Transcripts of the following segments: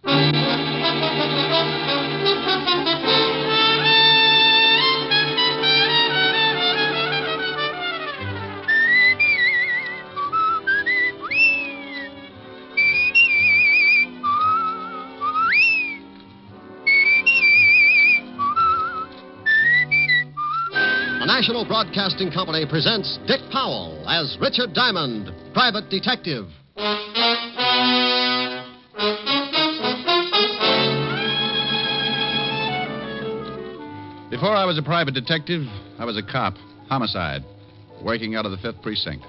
The National Broadcasting Company presents Dick Powell as Richard Diamond, private detective. Before I was a private detective, I was a cop. Homicide. Working out of the 5th Precinct.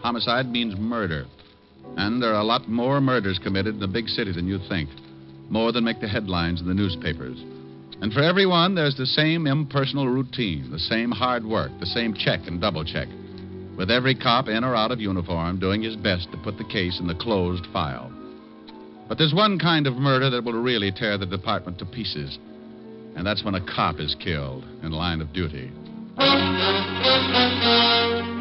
Homicide means murder. And there are a lot more murders committed in a big city than you think. More than make the headlines in the newspapers. And for everyone, there's the same impersonal routine, the same hard work, the same check and double check. With every cop in or out of uniform doing his best to put the case in the closed file. But there's one kind of murder that will really tear the department to pieces. And that's when a cop is killed in line of duty.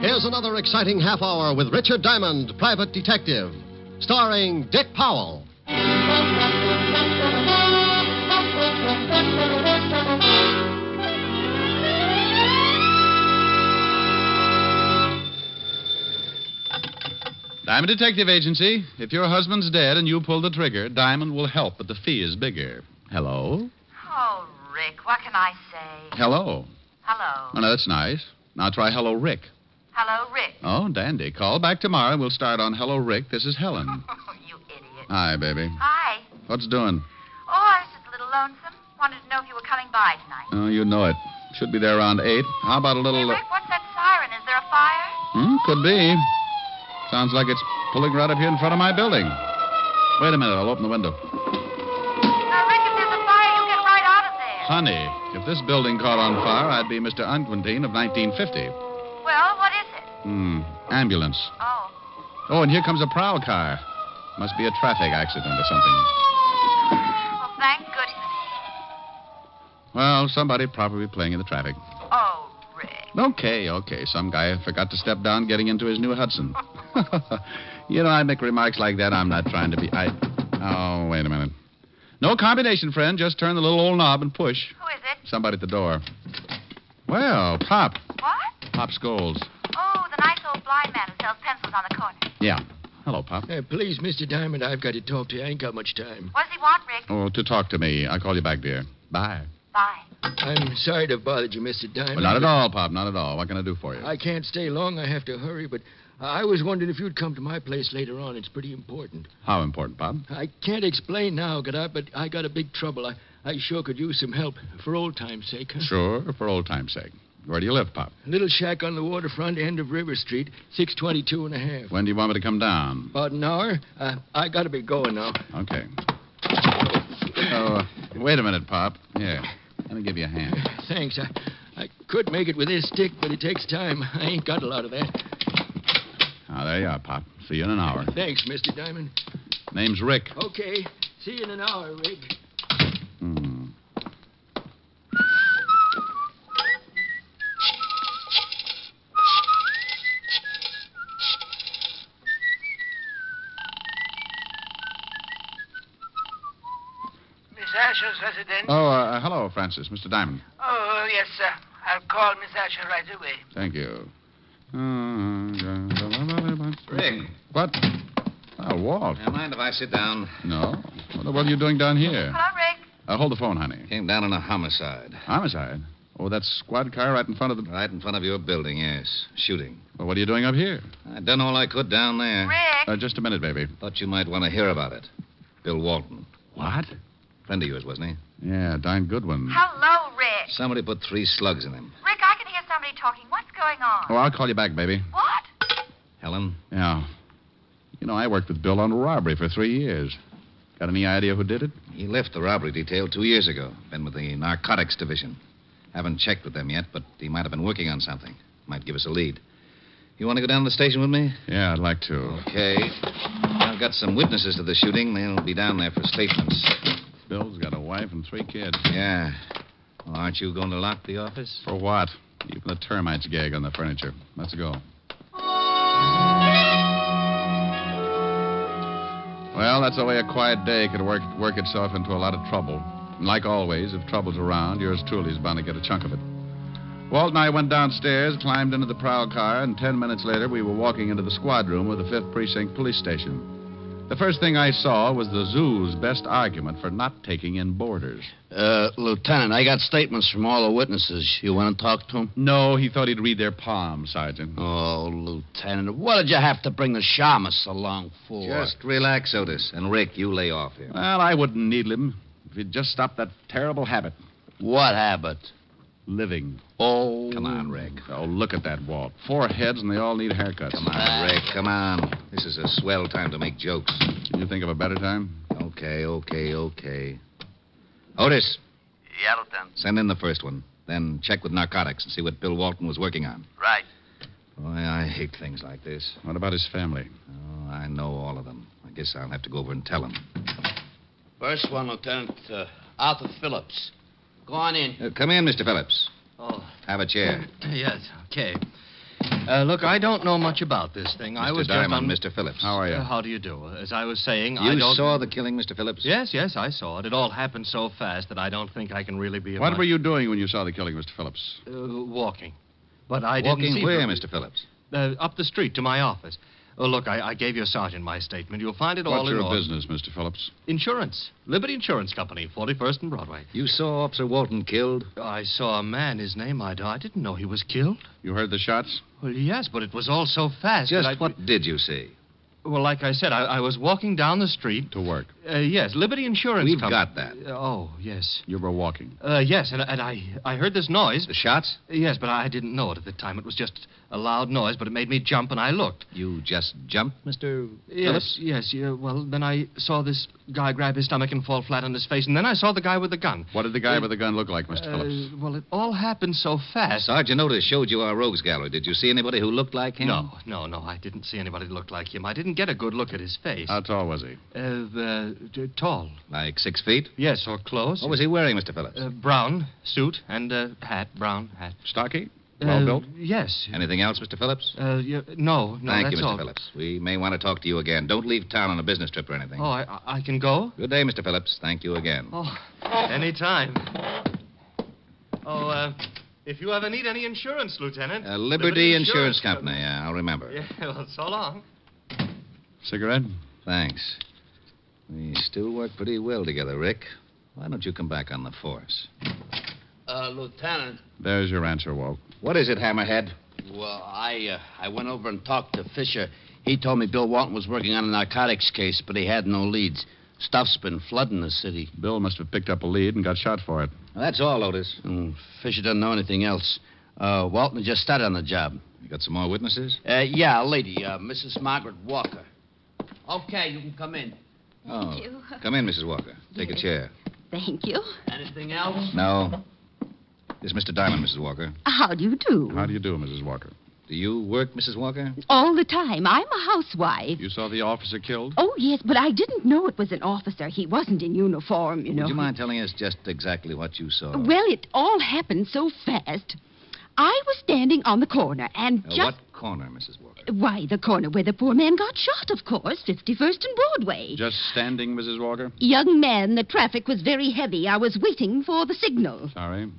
Here's another exciting half hour with Richard Diamond, private detective, starring Dick Powell. Diamond Detective Agency. If your husband's dead and you pull the trigger, Diamond will help, but the fee is bigger. Hello? Oh, Rick, what can I say? Hello. Hello. Oh, no, that's nice. Now try Hello, Rick. Hello, Rick. Oh, dandy. Call back tomorrow and we'll start on Hello, Rick. This is Helen. You idiot. Hi, baby. Hi. What's doing? Oh, I was just a little lonesome. Wanted to know if you were coming by tonight. Oh, you know it. Should be there around 8. How about a little... Hey, Rick, what's that siren? Is there a fire? Could be. Sounds like it's pulling right up here in front of my building. Wait a minute. I'll open the window. Now, Rick, if there's a fire, you get right out of there. Honey, if this building caught on fire, I'd be Mr. Unquintine of 1950. Well, what is it? Ambulance. Oh. Oh, and here comes a prowl car. Must be a traffic accident or something. Well, thank goodness. Well, somebody probably playing in the traffic. Oh, Rick. Okay. Some guy forgot to step down getting into his new Hudson. You know, I make remarks like that. I'm not trying to be... Oh, wait a minute. No combination, friend. Just turn the little old knob and push. Who is it? Somebody at the door. Well, Pop. What? Pop Scholes. Oh, the nice old blind man who sells pencils on the corner. Yeah. Hello, Pop. Please, Mr. Diamond, I've got to talk to you. I ain't got much time. What does he want, Rick? Oh, to talk to me. I'll call you back, dear. Bye. Bye. I'm sorry to have bothered you, Mr. Diamond. Well, not at all, Pop. Not at all. What can I do for you? I can't stay long. I have to hurry, but I was wondering if you'd come to my place later on. It's pretty important. How important, Pop? I can't explain now, but I got a big trouble. I sure could use some help for old time's sake. Huh? Sure, for old time's sake. Where do you live, Pop? A little shack on the waterfront, end of River Street, 622 and a half. When do you want me to come down? About an hour. I got to be going now. Okay. Oh, wait a minute, Pop. Here, let me give you a hand. Thanks. I could make it with this stick, but it takes time. I ain't got a lot of that. Ah, there you are, Pop. See you in an hour. Thanks, Mr. Diamond. Name's Rick. Okay. See you in an hour, Rick. Asher's residence? Oh, hello, Francis. Mr. Diamond. Oh, yes, sir. I'll call Miss Asher right away. Thank you. Rick. What? Oh, Walt. Mind if I sit down? No. What are you doing down here? Hello, Rick. Hold the phone, honey. Came down on a homicide. Homicide? Oh, that squad car right in front of the... Right in front of your building, yes. Shooting. Well, what are you doing up here? I done all I could down there. Rick. Just a minute, baby. Thought you might want to hear about it. Bill Walton. What? Friend of yours, wasn't he? Yeah, darn good one. Hello, Rick. Somebody put 3 slugs in him. Rick, I can hear somebody talking. What's going on? Oh, I'll call you back, baby. What? Helen? Yeah. You know, I worked with Bill on a robbery for 3 years. Got any idea who did it? He left the robbery detail 2 years ago. Been with the narcotics division. Haven't checked with them yet, but he might have been working on something. Might give us a lead. You want to go down to the station with me? Yeah, I'd like to. Okay. I've got some witnesses to the shooting. They'll be down there for statements. Bill's got a wife and 3 kids. Yeah. Well, aren't you going to lock the office? For what? Even the termites gag on the furniture. Let's go. Well, that's the way a quiet day could work itself into a lot of trouble. And like always, if trouble's around, yours truly is bound to get a chunk of it. Walt and I went downstairs, climbed into the prowl car, and 10 minutes later we were walking into the squad room of the 5th Precinct Police Station. The first thing I saw was the zoo's best argument for not taking in boarders. Lieutenant, I got statements from all the witnesses. You want to talk to them? No, he thought he'd read their palms, Sergeant. Oh, Lieutenant, what did you have to bring the shamus along for? Just relax, Otis. And, Rick, you lay off here. Well, I wouldn't needle him if he'd just stopped that terrible habit. What habit? Living. Oh. Come on, Rick. Oh, look at that, Walt. 4 heads, and they all need haircuts. Come on, Rick. Come on. This is a swell time to make jokes. Can you think of a better time? Okay. Otis, Yeah, Lieutenant. send in the first one. Then check with narcotics and see what Bill Walton was working on. Right. Boy, I hate things like this. What about his family? Oh, I know all of them. I guess I'll have to go over and tell them. First one, Lieutenant, Arthur Phillips. Go on in. Come in, Mr. Phillips. Oh, Have a chair. yes, okay. Look, I don't know much about this thing. I was Mr. Diamond, just Mr. Phillips. How are you? How do you do? As I was saying, You I don't... saw the killing, Mr. Phillips? Yes, I saw it. It all happened so fast that I don't think I can really be... What were you doing when you saw the killing, Mr. Phillips? Walking. But I didn't Walking see... where, Mr. Phillips? Up the street to my office. Oh, look, I gave your sergeant my statement. You'll find it all What's in your order. business, Mr. Phillips? Insurance. Liberty Insurance Company, 41st and Broadway. You saw Officer Walton killed? I saw a man, his name I didn't know he was killed. You heard the shots? Well, yes, but it was all so fast. that Just what did you see? Well, like I said, I was walking down the street. To work. Yes, Liberty Insurance We've Company. got that. Oh, yes. You were walking. Yes, and I heard this noise. The shots? Yes, but I didn't know it at the time. It was just a loud noise, but it made me jump, and I looked. You just jumped, Mr. Phillips? Yes. Well, then I saw this guy grab his stomach and fall flat on his face, and then I saw the guy with the gun. What did the guy with the gun look like, Mr. Phillips? Well, it all happened so fast. Sergeant Otis showed you our rogues gallery. Did you see anybody who looked like him? No, I didn't see anybody that looked like him. I didn't get a good look at his face. How tall was he? Tall. Like 6 feet? Yes, or close. What was he wearing, Mr. Phillips? Brown suit and hat, brown hat. Stocky? Well built? Yes. Anything else, Mr. Phillips? No, Thank that's you, Mr. all. Phillips. We may want to talk to you again. Don't leave town on a business trip or anything. Oh, I can go? Good day, Mr. Phillips. Thank you again. Oh, anytime. Oh, if you ever need any insurance, Lieutenant. Liberty Insurance Company. Yeah, I'll remember. Yeah, well, so long. Cigarette? Thanks. We still work pretty well together, Rick. Why don't you come back on the force? Lieutenant. There's your answer, Walt. What is it, Hammerhead? Well, I went over and talked to Fisher. He told me Bill Walton was working on a narcotics case, but he had no leads. Stuff's been flooding the city. Bill must have picked up a lead and got shot for it. Well, that's all, Otis. Fisher doesn't know anything else. Walton just started on the job. You got some more witnesses? Yeah, a lady, Mrs. Margaret Walker. Okay, you can come in. Thank you. Come in, Mrs. Walker. Take a chair. Thank you. Anything else? No. This is Mr. Diamond, Mrs. Walker. How do you do? How do you do, Mrs. Walker? Do you work, Mrs. Walker? All the time. I'm a housewife. You saw the officer killed? Oh, yes, but I didn't know it was an officer. He wasn't in uniform, you know. Would you mind telling us just exactly what you saw? Well, it all happened so fast. I was standing on the corner and just... What corner, Mrs. Walker? Why, the corner where the poor man got shot, of course. 51st and Broadway. Just standing, Mrs. Walker? Young man, the traffic was very heavy. I was waiting for the signal. Sorry.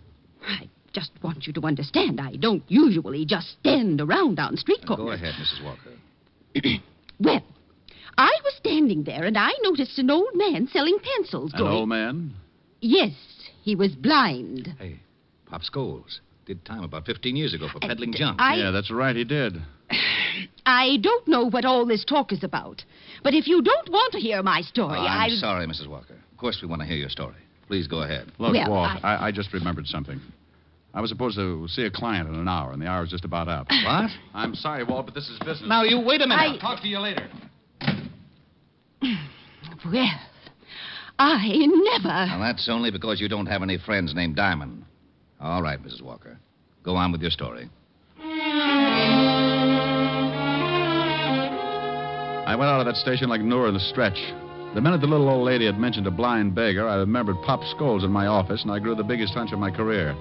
I just want you to understand, I don't usually just stand around on street corners. Go ahead, Mrs. Walker. Well, I was standing there, and I noticed an old man selling pencils An old man? Yes, he was blind. Hey, Pop Scholes did time about 15 years ago for peddling junk. Yeah, that's right, he did. I don't know what all this talk is about, but if you don't want to hear my story, I'm sorry, Mrs. Walker. Of course we want to hear your story. Please go ahead. Look, Well, Walt, I just remembered something. I was supposed to see a client in an hour, and the hour's just about up. What? I'm sorry, Walt, but this is business. Now, you wait a minute. I'll talk to you later. Well, I never... Now, that's only because you don't have any friends named Diamond. All right, Mrs. Walker. Go on with your story. I went out of that station like Noor in the stretch. The minute the little old lady had mentioned a blind beggar, I remembered Pop Scholes in my office, and I grew the biggest hunch of my career.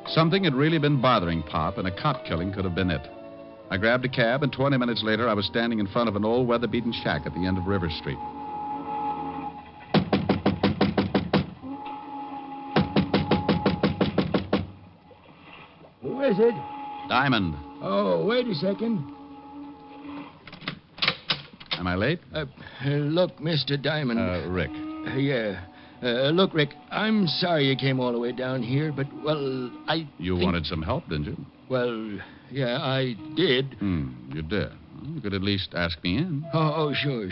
Something had really been bothering Pop, and a cop killing could have been it. I grabbed a cab, and 20 minutes later, I was standing in front of an old weather-beaten shack at the end of River Street. is it? Diamond. Oh, wait a second. Am I late? Look, Mr. Diamond. Rick. Yeah. Look, Rick, I'm sorry you came all the way down here, but, well, You wanted some help, didn't you? Well, yeah, I did. You did. Well, you could at least ask me in. Oh, sure.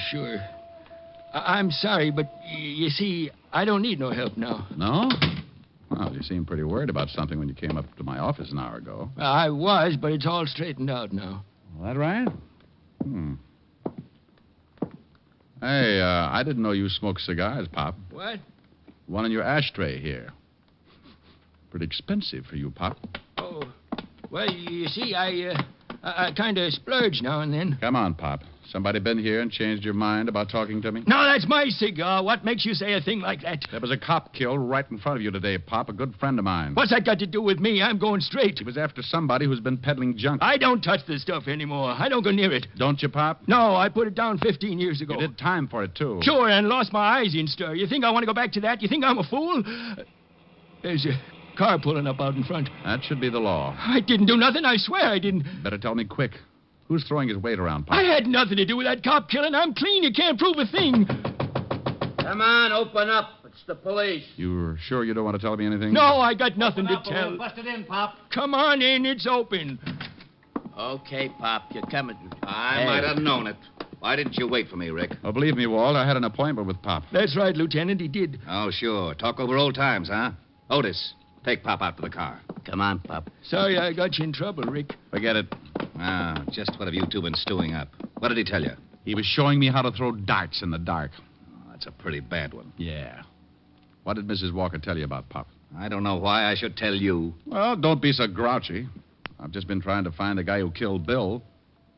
I'm sorry, but you see, I don't need no help now. No? Well, you seemed pretty worried about something when you came up to my office an hour ago. I was, but it's all straightened out now. Well, that right? Hey, I didn't know you smoked cigars, Pop. What? One in your ashtray here. Pretty expensive for you, Pop. Oh, well, you see, I kind of splurge now and then. Come on, Pop. Somebody been here and changed your mind about talking to me? No, that's my cigar. What makes you say a thing like that? There was a cop killed right in front of you today, Pop, a good friend of mine. What's that got to do with me? I'm going straight. He was after somebody who's been peddling junk. I don't touch the stuff anymore. I don't go near it. Don't you, Pop? No, I put it down 15 years ago. You did time for it, too. Sure, and lost my eyes in stir. You think I want to go back to that? You think I'm a fool? There's a car pulling up out in front. That should be the law. I didn't do nothing. I swear I didn't. Better tell me quick. Who's throwing his weight around, Pop? I had nothing to do with that cop killing. I'm clean. You can't prove a thing. Come on, open up. It's the police. You're sure you don't want to tell me anything? No, I got nothing to tell. Bust it in, Pop. Come on in. It's open. Okay, Pop, you're coming. I might have known it. Why didn't you wait for me, Rick? Oh, believe me, Walt, I had an appointment with Pop. That's right, Lieutenant. He did. Oh, sure. Talk over old times, huh? Otis, take Pop out to the car. Come on, Pop. Sorry I got you in trouble, Rick. Forget it. Ah, just what have you two been stewing up? What did he tell you? He was showing me how to throw darts in the dark. Oh, that's a pretty bad one. Yeah. What did Mrs. Walker tell you about Pop? I don't know why I should tell you. Well, don't be so grouchy. I've just been trying to find the guy who killed Bill.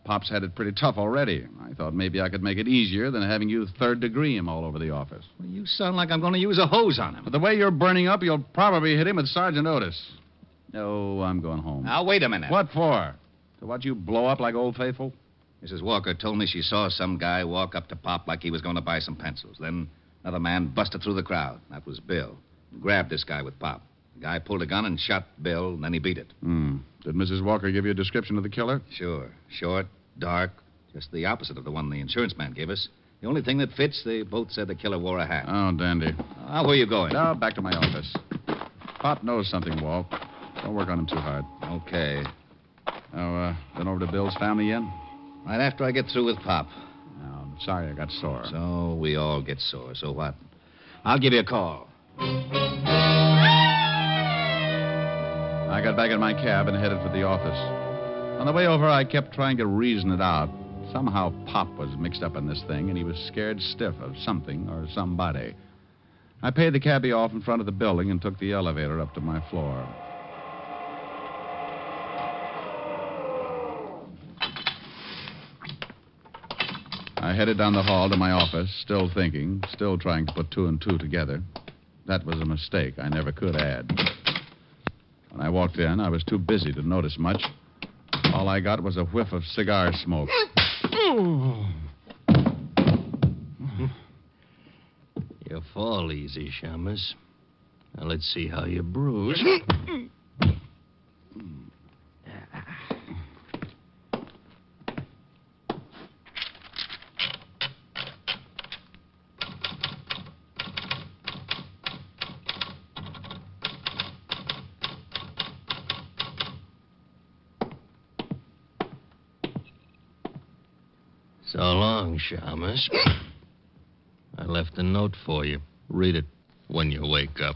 Pop's had it pretty tough already. I thought maybe I could make it easier than having you third-degree him all over the office. Well, you sound like I'm going to use a hose on him. But the way you're burning up, you'll probably hit him with Sergeant Otis. No, I'm going home. Now, wait a minute. What for? To watch you blow up like Old Faithful? Mrs. Walker told me she saw some guy walk up to Pop like he was going to buy some pencils. Then another man busted through the crowd. That was Bill. Grabbed this guy with Pop. The guy pulled a gun and shot Bill, and then he beat it. Did Mrs. Walker give you a description of the killer? Sure. Short, dark, just the opposite of the one the insurance man gave us. The only thing that fits, they both said the killer wore a hat. Oh, dandy. Where are you going? Now, back to my office. Pop knows something, Walt. Don't work on him too hard. Okay. Now, been over to Bill's family yet? Right after I get through with Pop. No, I'm sorry I got sore. So we all get sore. So what? I'll give you a call. I got back in my cab and headed for the office. On the way over, I kept trying to reason it out. Somehow Pop was mixed up in this thing, and he was scared stiff of something or somebody. I paid the cabbie off in front of the building and took the elevator up to my floor. I headed down the hall to my office, still thinking, still trying to put two and two together. That was a mistake. I never could add. When I walked in, I was too busy to notice much. All I got was a whiff of cigar smoke. You fall easy, Shamus. Now let's see how you bruise. So long, Shamus. I left a note for you. Read it when you wake up.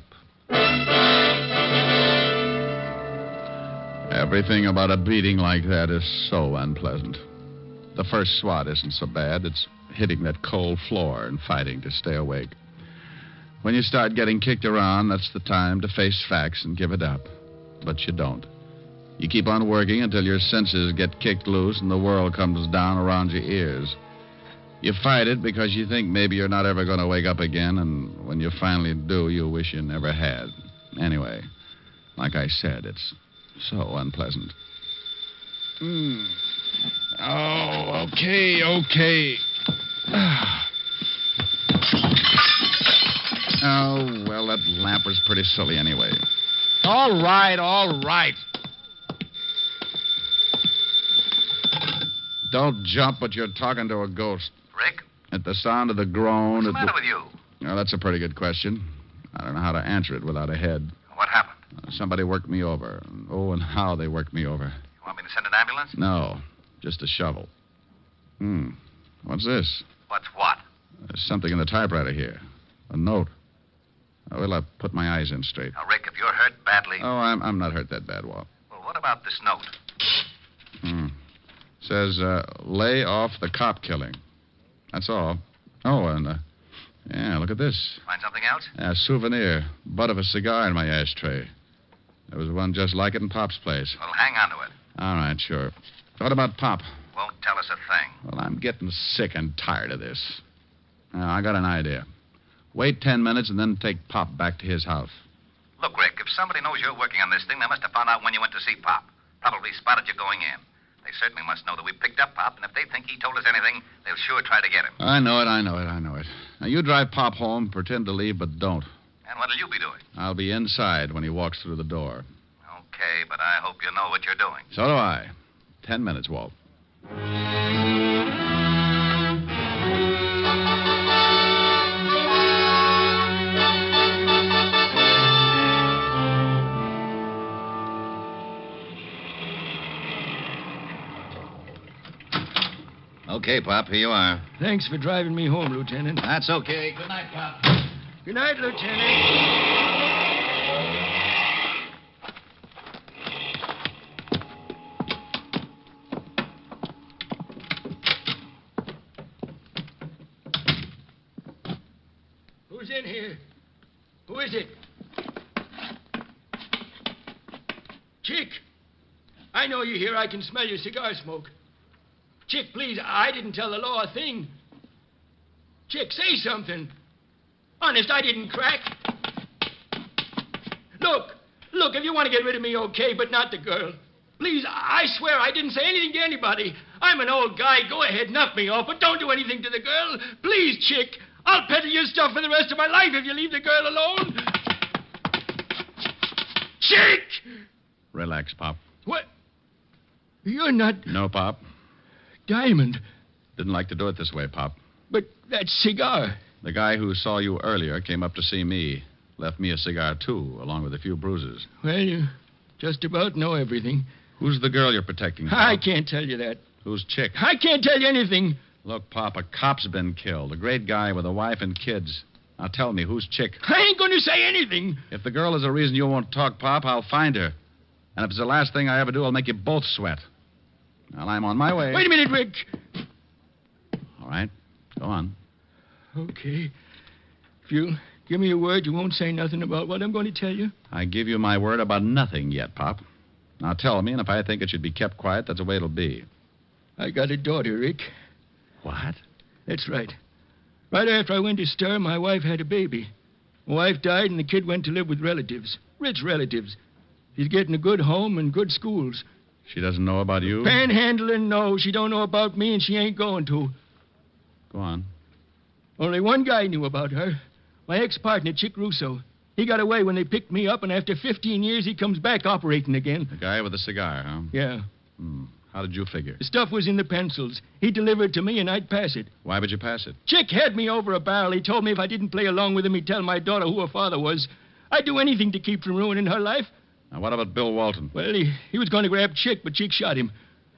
Everything about a beating like that is so unpleasant. The first swat isn't so bad. It's hitting that cold floor and fighting to stay awake. When you start getting kicked around, that's the time to face facts and give it up. But you don't. You keep on working until your senses get kicked loose and the world comes down around your ears. You fight it because you think maybe you're not ever going to wake up again, and when you finally do, you wish you never had. Anyway, like I said, it's so unpleasant. Oh, okay. Oh, well, that lamp was pretty silly anyway. All right. Don't jump, but you're talking to a ghost. Rick? At the sound of the groan... What's the matter with you? Well, that's a pretty good question. I don't know how to answer it without a head. What happened? Somebody worked me over. Oh, and how they worked me over. You want me to send an ambulance? No, just a shovel. What's this? What's what? There's something in the typewriter here. A note. Oh, well, I'll put my eyes in straight. Now, Rick, if you're hurt badly... Oh, I'm not hurt that bad, Walt. Well, what about this note? Says, lay off the cop killing. That's all. Oh, and, yeah, look at this. Find something else? A souvenir. Butt of a cigar in my ashtray. There was one just like it in Pop's place. Well, hang on to it. All right, sure. What about Pop? Won't tell us a thing. Well, I'm getting sick and tired of this. Now, I got an idea. Wait 10 minutes and then take Pop back to his house. Look, Rick, if somebody knows you're working on this thing, they must have found out when you went to see Pop. Probably spotted you going in. They certainly must know that we picked up Pop, and if they think he told us anything, they'll sure try to get him. I know it. Now, you drive Pop home, pretend to leave, but don't. And what'll you be doing? I'll be inside when he walks through the door. Okay, but I hope you know what you're doing. So do I. 10 minutes, Walt. Okay, Pop, here you are. Thanks for driving me home, Lieutenant. That's okay. Good night, Pop. Good night, Lieutenant. Who's in here? Who is it? Chick! I know you're here. I can smell your cigar smoke. Chick, please, I didn't tell the law a thing. Chick, say something. Honest, I didn't crack. Look, if you want to get rid of me, okay, but not the girl. Please, I swear I didn't say anything to anybody. I'm an old guy. Go ahead, knock me off, but don't do anything to the girl. Please, Chick. I'll peddle your stuff for the rest of my life if you leave the girl alone. Chick! Relax, Pop. What? You're not... No, Pop. Diamond. Didn't like to do it this way, Pop. But that cigar... The guy who saw you earlier came up to see me. Left me a cigar, too, along with a few bruises. Well, you just about know everything. Who's the girl you're protecting, Pop? I can't tell you that. Who's Chick? I can't tell you anything. Look, Pop, a cop's been killed. A great guy with a wife and kids. Now tell me, who's Chick? I ain't going to say anything. If the girl is a reason you won't talk, Pop, I'll find her. And if it's the last thing I ever do, I'll make you both sweat. Well, I'm on my way. Wait a minute, Rick. All right. Go on. Okay. If you'll give me your word, you won't say nothing about what I'm going to tell you. I give you my word about nothing yet, Pop. Now tell me, and if I think it should be kept quiet, that's the way it'll be. I got a daughter, Rick. What? That's right. Right after I went to stir, my wife had a baby. My wife died, and the kid went to live with relatives. Rich relatives. She's getting a good home and good schools. She doesn't know about you? Panhandling, no. She don't know about me, and she ain't going to. Go on. Only one guy knew about her. My ex-partner, Chick Russo. He got away when they picked me up, and after 15 years, he comes back operating again. The guy with the cigar, huh? Yeah. How did you figure? The stuff was in the pencils. He delivered to me, and I'd pass it. Why would you pass it? Chick had me over a barrel. He told me if I didn't play along with him, he'd tell my daughter who her father was. I'd do anything to keep from ruining her life. Now, what about Bill Walton? Well, he was going to grab Chick, but Chick shot him.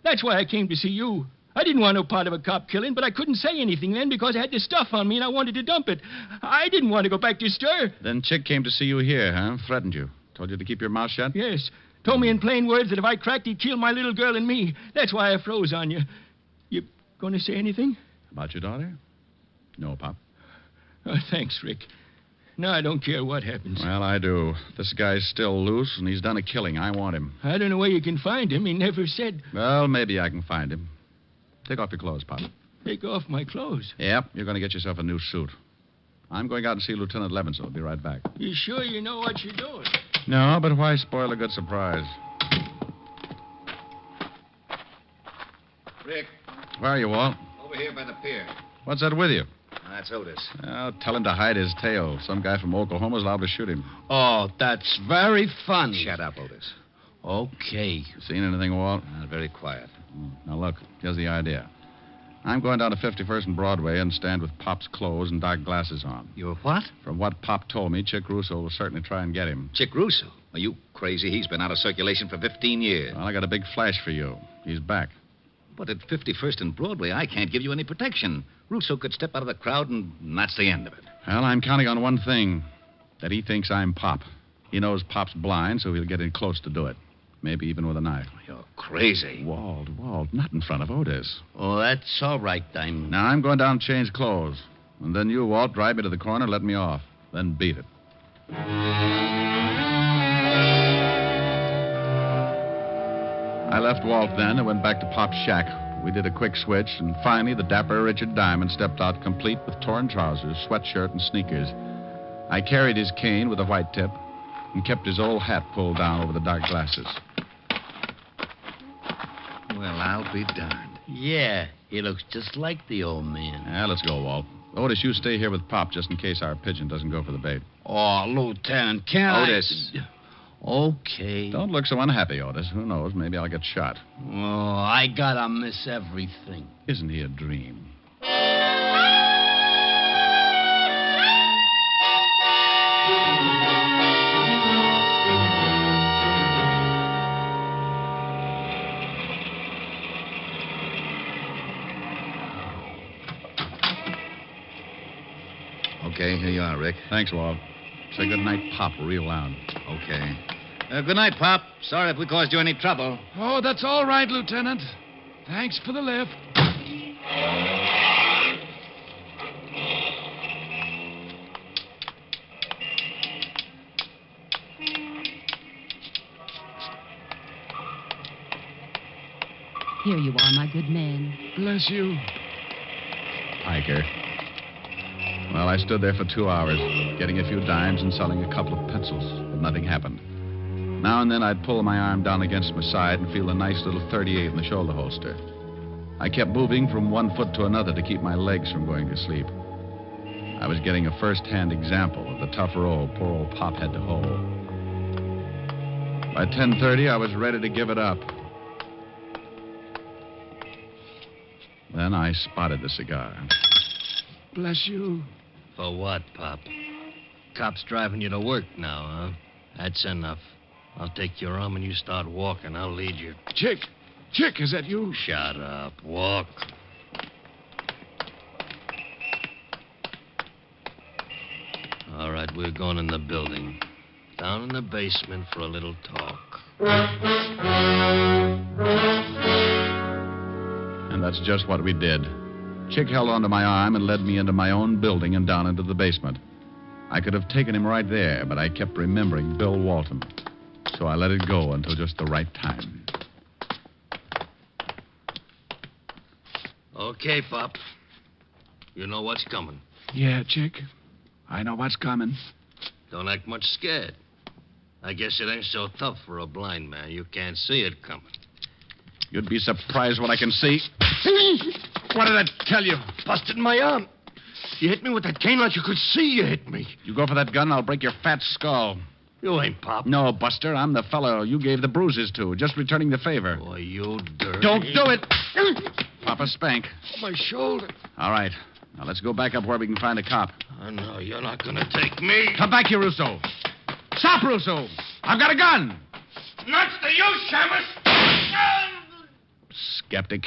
That's why I came to see you. I didn't want no part of a cop killing, but I couldn't say anything then because I had the stuff on me and I wanted to dump it. I didn't want to go back to stir. Then Chick came to see you here, huh? Threatened you. Told you to keep your mouth shut? Yes. Told me in plain words that if I cracked, he'd kill my little girl and me. That's why I froze on you. You going to say anything? About your daughter? No, Pop. Oh, thanks, Rick. No, I don't care what happens. Well, I do. This guy's still loose, and he's done a killing. I want him. I don't know where you can find him. He never said. Well, maybe I can find him. Take off your clothes, Pop. Take off my clothes? Yep, you're going to get yourself a new suit. I'm going out and see Lieutenant Levinson. I'll be right back. You sure you know what you're doing? No, but why spoil a good surprise? Rick. Where are you, Walt? Over here by the pier. What's that with you? That's Otis. Well, tell him to hide his tail. Some guy from Oklahoma's liable to shoot him. Oh, that's very funny. Shut up, Otis. Okay. Seen anything, Walt? Very quiet. Now, look, here's the idea. I'm going down to 51st and Broadway and stand with Pop's clothes and dark glasses on. You're what? From what Pop told me, Chick Russo will certainly try and get him. Chick Russo? Are you crazy? He's been out of circulation for 15 years. Well, I got a big flash for you. He's back. But at 51st and Broadway, I can't give you any protection. Russo could step out of the crowd, and that's the end of it. Well, I'm counting on one thing, that he thinks I'm Pop. He knows Pop's blind, so he'll get in close to do it. Maybe even with a knife. You're crazy. Walt, not in front of Otis. Oh, that's all right, Diamond. Now, I'm going down and change clothes. And then you, Walt, drive me to the corner, let me off. Then beat it. I left Walt then and went back to Pop's shack. We did a quick switch, and finally the dapper Richard Diamond stepped out complete with torn trousers, sweatshirt, and sneakers. I carried his cane with a white tip and kept his old hat pulled down over the dark glasses. Well, I'll be darned. Yeah, he looks just like the old man. Yeah, let's go, Walt. Otis, you stay here with Pop just in case our pigeon doesn't go for the bait. Oh, Lieutenant, can't Otis. Okay. Don't look so unhappy, Otis. Who knows? Maybe I'll get shot. Oh, I gotta miss everything. Isn't he a dream? Okay, here you are, Rick. Thanks, Walt. Say good night, Pop, real loud. Okay. Good night, Pop. Sorry if we caused you any trouble. Oh, that's all right, Lieutenant. Thanks for the lift. Here you are, my good man. Bless you. Piker. Well, I stood there for 2 hours, getting a few dimes and selling a couple of pencils, but nothing happened. Now and then I'd pull my arm down against my side and feel a nice little 38 in the shoulder holster. I kept moving from one foot to another to keep my legs from going to sleep. I was getting a first-hand example of the tough role poor old Pop had to hold. By 10:30, I was ready to give it up. Then I spotted the cigar. Bless you. For what, Pop? Cop's driving you to work now, huh? That's enough. I'll take your arm and you start walking. I'll lead you. Chick, is that you? Shut up. Walk. All right, we're going in the building. Down in the basement for a little talk. And that's just what we did. Chick held onto my arm and led me into my own building and down into the basement. I could have taken him right there, but I kept remembering Bill Walton. So I let it go until just the right time. Okay, Pop. You know what's coming. Yeah, Chick. I know what's coming. Don't act much scared. I guess it ain't so tough for a blind man. You can't see it coming. You'd be surprised what I can see. What did I tell you? Busted my arm. You hit me with that cane like you could see you hit me. You go for that gun, I'll break your fat skull. You ain't Pop. No, Buster, I'm the fellow you gave the bruises to, just returning the favor. Boy, you dirty. Don't do it! Papa spank. My shoulder. All right. Now let's go back up where we can find a cop. Oh, no, you're not gonna take me. Come back here, Russo. Stop, Russo. I've got a gun. Nuts to you, Shamus! Skeptic.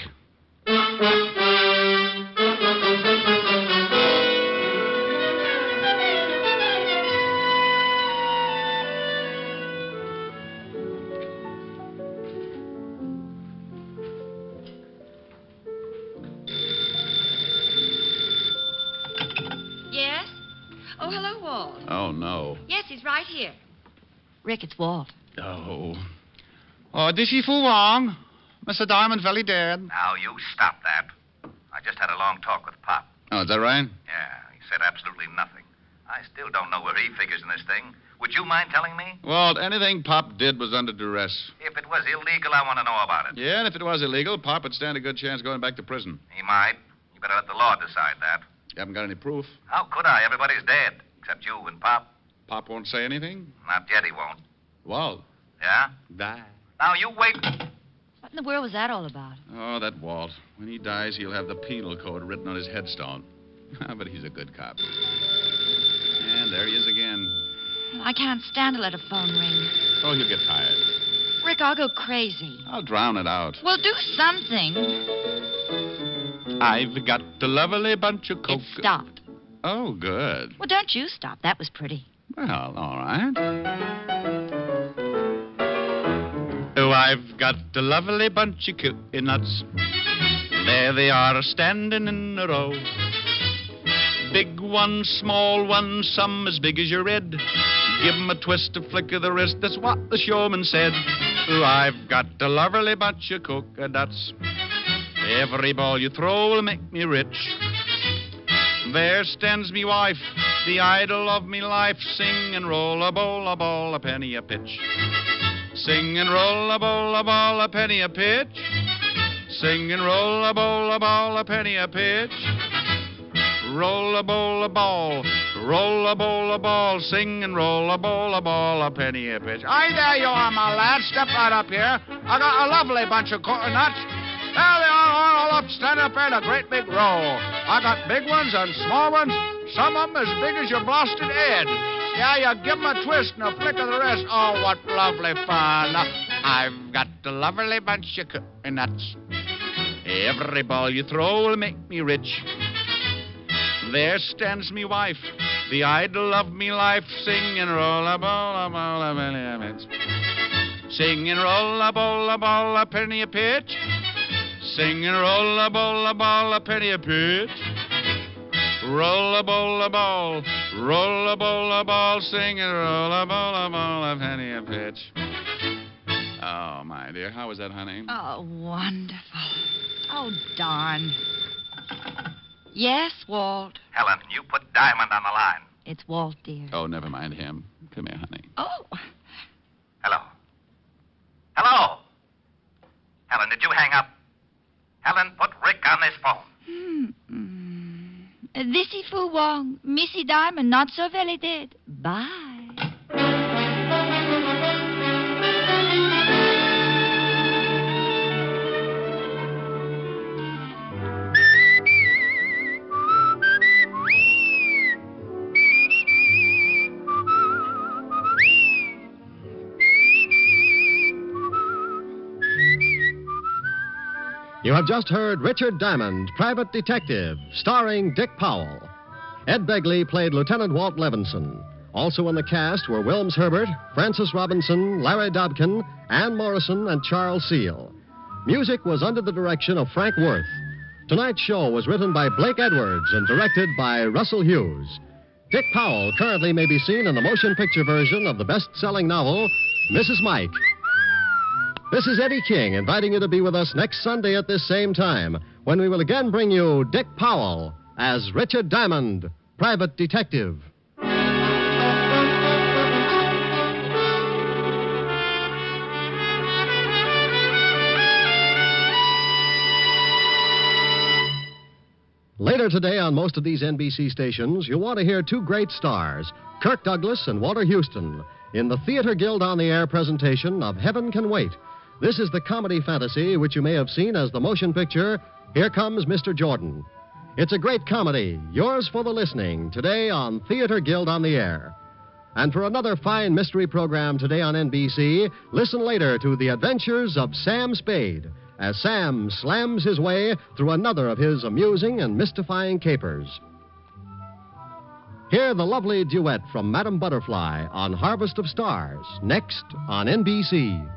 Yes? Oh, hello, Walt. Oh, no. Yes, he's right here. Rick, it's Walt. Oh. Oh, this is for wrong. Mr. Diamond very dead. Now, you stop that. I just had a long talk with Pop. Oh, is that right? Yeah, he said absolutely nothing. I still don't know where he figures in this thing. Would you mind telling me? Well, anything Pop did was under duress. If it was illegal, I want to know about it. Yeah, and if it was illegal, Pop would stand a good chance going back to prison. He might. You better let the law decide that. You haven't got any proof? How could I? Everybody's dead, except you and Pop. Pop won't say anything? Not yet, he won't. Well, Yeah? die. Now, you wait. What in the world was that all about? Oh, that Walt. When he dies, he'll have the penal code written on his headstone. But he's a good cop. And there he is again. I can't stand to let a phone ring. Oh, he'll get tired. Rick, I'll go crazy. I'll drown it out. Well, do something. I've got a lovely bunch of coke. It stopped. Oh, good. Well, don't you stop. That was pretty. Well, all right. Oh, I've got a lovely bunch of cutie nuts. There they are, standing in a row. Big ones, small ones, some as big as your head. Give 'em a twist, a flick of the wrist, that's what the showman said. Oh, I've got a lovely bunch of coconuts. Every ball you throw will make me rich. There stands me wife, the idol of me life. Sing and roll a bowl, a ball, a penny a pitch. Sing and roll a bowl, a ball, a penny a pitch. Sing and roll a bowl, a ball, a penny a pitch. Roll a bowl, a ball, roll a bowl, a ball. Sing and roll a bowl, a ball, a penny a pitch. Aye, there you are, my lad. Step right up here. I got a lovely bunch of coconuts. There they are, all up, stand up in a great big row. I got big ones and small ones, some of them as big as your blasted head. Yeah, you give 'em a twist and a flick of the wrist. Oh, what lovely fun. I've got a lovely bunch of coconuts. Every ball you throw will make me rich. There stands me wife, the idol of me life. Sing and roll a ball, a ball, a penny a pitch. Sing and roll a ball, a penny a pitch. Sing and roll a ball, a penny a pitch. Roll a ball, roll a ball, sing and roll a ball, a penny a pitch. Oh, my dear, how was that, honey? Oh, wonderful. Oh, darn. Yes, Walt. Helen, you put Diamond on the line. It's Walt, dear. Oh, never mind him. Come here, honey. Oh. Hello. Hello. Helen, did you hang up? Helen, put Rick on this phone. Thisy Fu Wong, Missy Diamond, not so very dead. Bye. You have just heard Richard Diamond, Private Detective, starring Dick Powell. Ed Begley played Lieutenant Walt Levinson. Also in the cast were Wilms Herbert, Francis Robinson, Larry Dobkin, Ann Morrison, and Charles Seal. Music was under the direction of Frank Worth. Tonight's show was written by Blake Edwards and directed by Russell Hughes. Dick Powell currently may be seen in the motion picture version of the best-selling novel, Mrs. Mike. This is Eddie King inviting you to be with us next Sunday at this same time when we will again bring you Dick Powell as Richard Diamond, Private Detective. Later today on most of these NBC stations, you'll want to hear two great stars, Kirk Douglas and Walter Houston, in the Theater Guild on the Air presentation of Heaven Can Wait. This is the comedy fantasy which you may have seen as the motion picture, Here Comes Mr. Jordan. It's a great comedy, yours for the listening, today on Theater Guild on the Air. And for another fine mystery program today on NBC, listen later to the adventures of Sam Spade, as Sam slams his way through another of his amusing and mystifying capers. Hear the lovely duet from Madame Butterfly on Harvest of Stars, next on NBC.